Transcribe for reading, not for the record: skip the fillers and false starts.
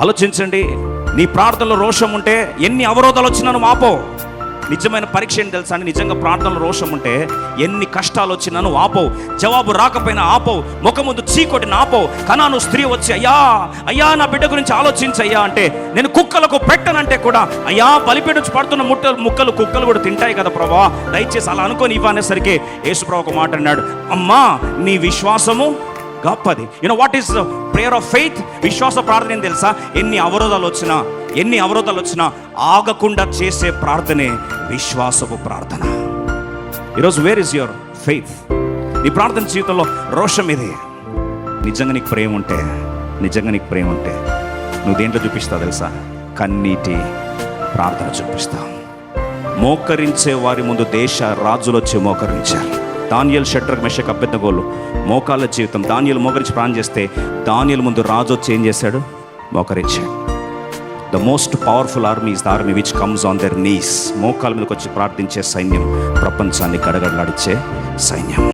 ఆలోచించండి, నీ ప్రార్థనలో రోషం ఉంటే ఎన్ని అవరోధాలు వచ్చినా నువ్వు ఆపో. నిజమైన పరీక్ష ఏంటి తెలుసా అండి? నిజంగా ప్రార్థనలో రోషం ఉంటే ఎన్ని కష్టాలు వచ్చినా నువ్వు ఆపవు. జవాబు రాకపోయినా ఆపవు. ముఖం ముందు చీకొట్టిన ఆపవు. కనాను స్త్రీ వచ్చి, అయ్యా అయ్యా నా బిడ్డ గురించి ఆలోచించయ్యా అంటే, నేను కుక్కలకు పెట్టనంటే కూడా, అయ్యా బలిపీఠ నుంచి పడుతున్న ముక్కలు కుక్కలు కూడా తింటాయి కదా ప్రభా, దయచేసి అలా అనుకొని ఇవ్వనేసరికి యేసు ప్రభు ఒక మాట అన్నాడు, అమ్మా నీ విశ్వాసము గొప్పది. You know what is prayer of faith? విశ్వాస ప్రార్థన ఏం తెలుసా? ఎన్ని అవరోధాలు వచ్చినా ఆగకుండా చేసే ప్రార్థనే విశ్వాసపు ప్రార్థన. ఈరోజు వేర్ ఇస్ యువర్ ఫెయిత్? నీ ప్రార్థన జీవితంలో రోషం ఇది. నిజంగా నీకు ప్రేమ ఉంటే నువ్వు దేంట్లో చూపిస్తావు తెలుసా? కన్నీటి ప్రార్థన చూపిస్తావు. మోకరించే వారి ముందు దేశ రాజులు వచ్చి మోకరించారు. దానియేలు, షడ్రక్, మెషక్, అబేద్నెగోలు మోకాళ్ళ జీవితం. దానియేలు మోకరించి ప్రార్థన చేస్తే దానియేలు ముందు రాజు వచ్చి ఏం చేశాడు? మోకరించాడు. The most powerful army is the army which comes on their knees. మోకాళ్ళ మీదకి వచ్చి ప్రార్థించే సైన్యం ప్రపంచాన్ని గడగడలాడించే సైన్యం.